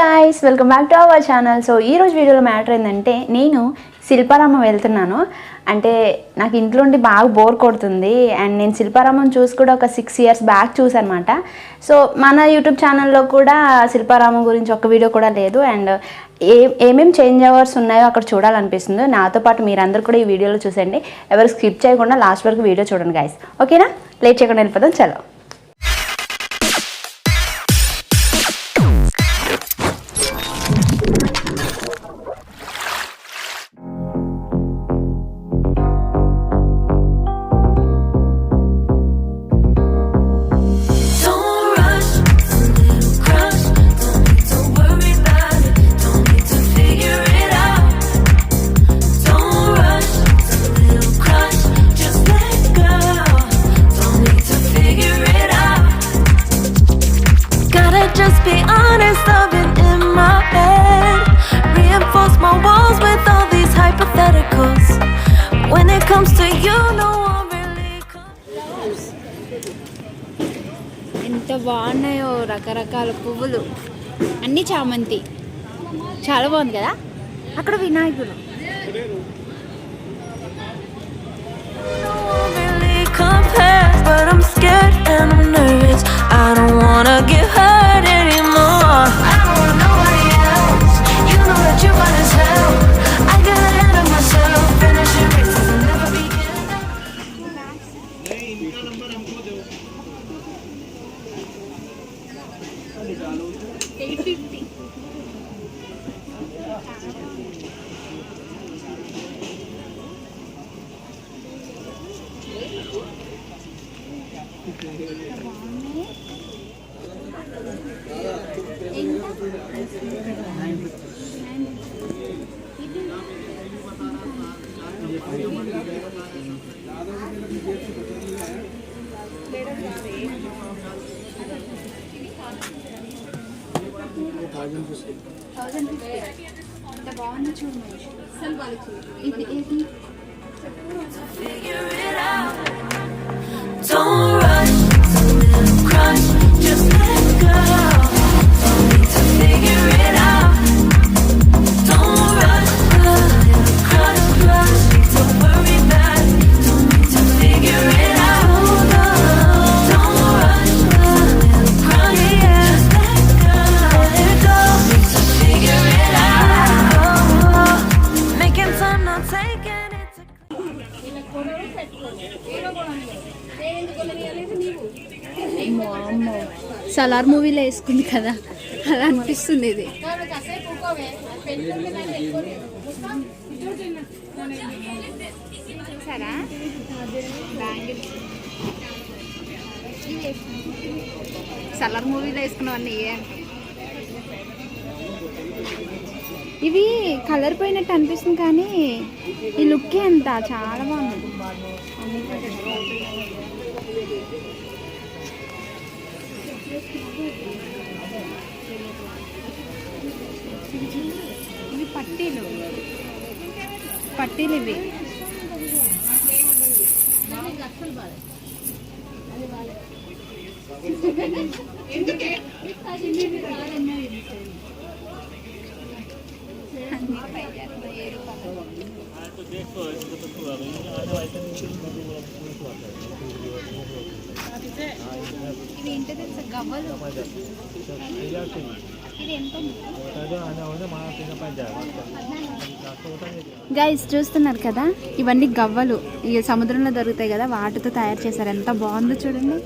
Guys, welcome back to our channel. So ఈరోజు వీడియోలో matter ఏంటంటే, నేను శిల్పారామం వెళ్తున్నాను. అంటే నాకు ఇంట్లో ఉండి బాగా బోర్ కొడుతుంది. అండ్ నేను శిల్పారామం చూసి కూడా ఒక 6 years బ్యాక్ చూసానమాట. సో మన యూట్యూబ్ ఛానల్లో కూడా శిల్పారామం గురించి ఒక వీడియో కూడా లేదు. అండ్ ఏమేమి చేంజ్ అవర్స్ ఉన్నాయో అక్కడ చూడాలనిపిస్తుంది. నాతో పాటు మీరందరూ కూడా ఈ వీడియోలో చూసండి. ఎవరు స్కిప్ చేయకుండా లాస్ట్ వరకు వీడియో చూడండి గాయ్స్. ఓకేనా? లేట్ చేయకుండా వెళ్ళిపోతాం. చలో. ఎంత బాగున్నాయో రకరకాల పువ్వులు, అన్ని చామంతి. చాలా బాగుంది కదా. అక్కడ వినాయకుడు. బాగుంది చూడు. సలార్ మూవీలో వేసుకుంది కదా, అలా అనిపిస్తుంది ఇది. సరా సలార్ మూవీలో వేసుకున్నవన్నీ ఏ అంటే ఇవి కలర్ పోయినట్టు అనిపిస్తుంది, కానీ ఈ లుక్కే అంత చాలా బాగుంది. ఇవి పట్టీలు ఇవి. ఇవి ఏంటో తెలుసా? గవ్వలు. గైస్ చూస్తున్నారు కదా, ఇవన్నీ గవ్వలు. ఇక సముద్రంలో దొరుకుతాయి కదా, వాటితో తయారు చేశారు. ఎంత బాగుందో చూడండి.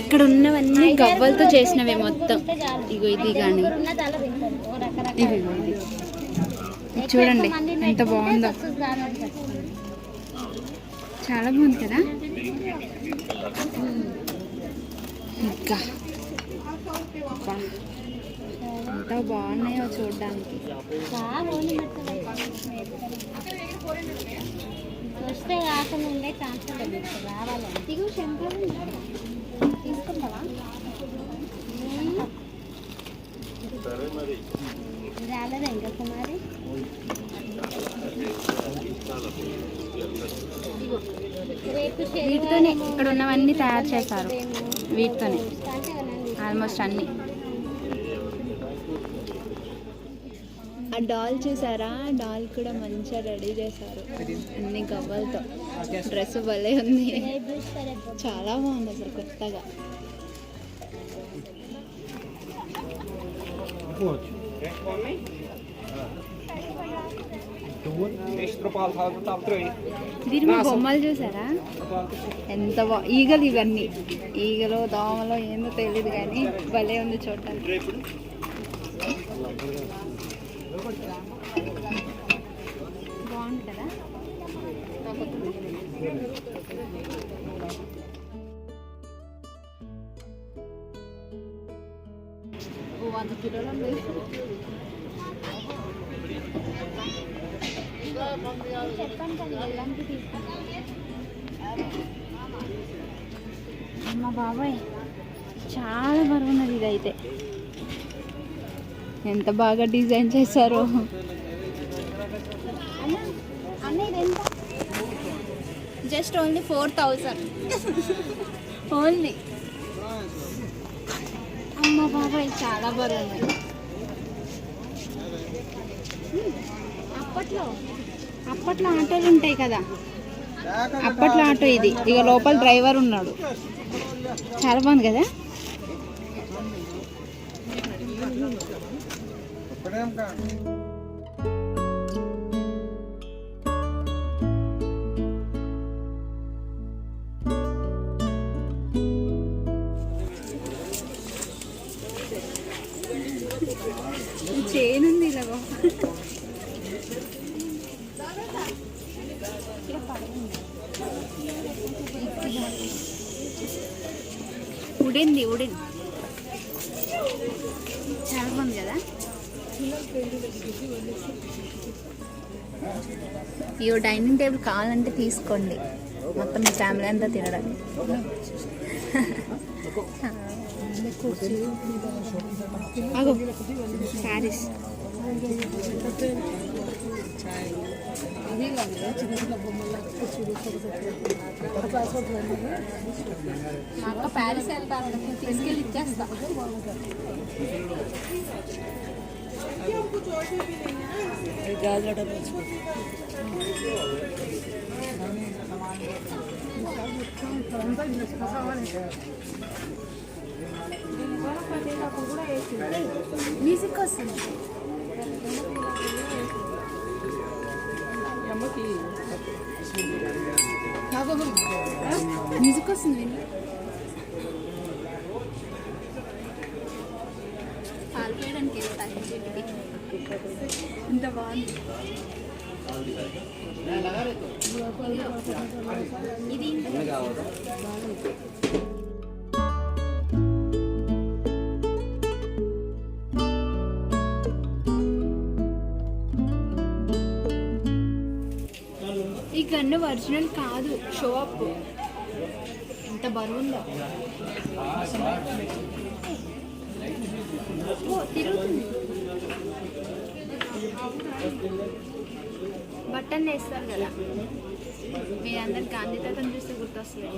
ఇక్కడ ఉన్నవన్నీ గవ్వలతో చేసినవే మొత్తం. ఇగో ఇది కానీ ఇవి చూడండి ఎంత బాగుందో. చాలా బాగుంది కదా. ఇంకా ఎంత బాగున్నాయో చూడడానికి. వస్తే కాకుండా ఉండే ఛాన్స్ రావాలని దిగు శంకర్ తీసుకుంటావా? రాలేదా ఇంకా కుమారి? వీటితోనే ఇక్కడ ఉన్నవన్నీ తయారు చేస్తారు, వీటితోనే ఆల్మోస్ట్ అన్నీ. ఆ డాల్ చూసారా, డాల్ కూడా మంచిగా రెడీ చేశారు అన్ని గవ్వలతో. డ్రెస్ భలే ఉంది, చాలా బాగుంది అసలు కొత్తగా. దీని మీద బొమ్మలు చూసారా ఎంత ఈగలు, ఇవన్నీ ఈగలు దోమలో ఏందో తెలియదు కానీ భలే ఉంది చూడటానికి. బాగుంది కదా. ఓ 100 కిలోలు ఉంది. చెప్పండి కదా వెళ్ళడానికి తీసుకుంటాం. అమ్మ బాబాయ్ చాలా బరువున్నది ఇదైతే. ఎంత బాగా డిజైన్ చేశారో. Just only 4000 only. అమ్మ బాబాయ్ చాలా బరువు. అప్పట్లో ఆటోలు ఉంటాయి కదా, అప్పట్లో ఆటో ఇది. ఇక లోపల డ్రైవర్ ఉన్నాడు. చాలా బాగుంది కదా. చైన్ ఉంది ఇలాగో. ఉడింది చాలా బాగుంది కదా. ఈ డైనింగ్ టేబుల్ కావాలంటే తీసుకోండి, మొత్తం మీ ఫ్యామిలీ అంతా తినడానికి. అగో శారీస్ మా అక్క ప్యారిస్ వెళ్తాను, తీసుకెళ్ళి ఇచ్చేస్తా. మ్యూజిక్ వస్తుంది. మ్యూజిక్ వస్తుంది. పాలు పోయడానికి వెళ్తాను ఇంత బాగుంది. ఇది ఈ గన్ను ఒరిజినల్ కాదు, షో అప్. ఎంత బరువుందో. తిరుగుతుంది. బట్టన్ వేస్తారు కదా, మీరందరు గాంధీ తాతను చూస్తే గుర్తొస్తుంది.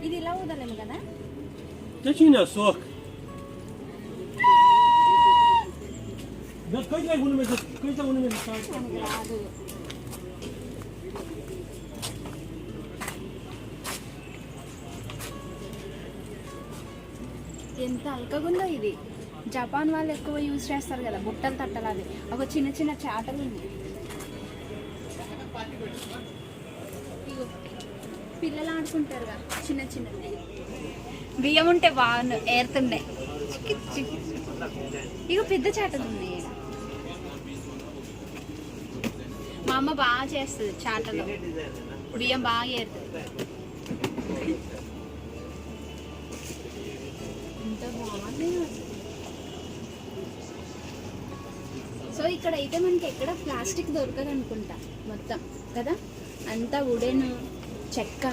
ఇది ఇలా ఊదలేము కదా. Tecina soc. Das könnte ich ohne mir sagen. ఎంత అల్కగుందో ఇది. జపాన్ వాళ్ళు ఎక్కువ యూజ్ చేస్తారు కదా బుట్టలు తట్టలు. అవి ఒక చిన్న చిన్న చాటలు ఉంది. పిల్లలు ఆడుకుంటారుగా చిన్న చిన్నది. బియ్యం ఉంటే బాగా ఏరుతుండే. ఇక పెద్ద చాటలు ఉన్నాయి. మా అమ్మ బాగా చేస్తుంది చాటలో, బియ్యం బాగా ఏరుతుంది. ఎంత బాగుంది. సో ఇక్కడ అయితే మనకి ఎక్కడ ప్లాస్టిక్ దొరకదు అనుకుంటా మొత్తం కదా, అంతా వుడెన్, చెక్క.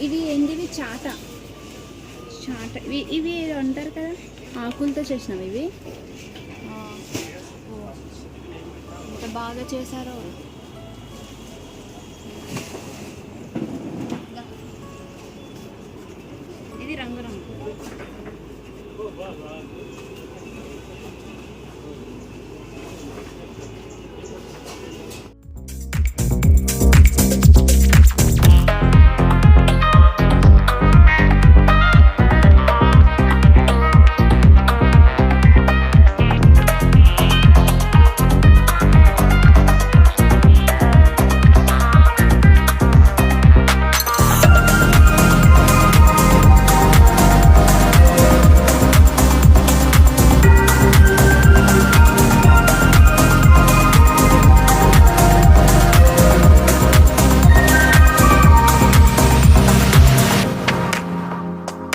ఇవి ఏంటివి? చాట ఇవి అంటారు కదా, ఆకులతో చేసినవి ఇవి. ఎంత బాగా చేశారో.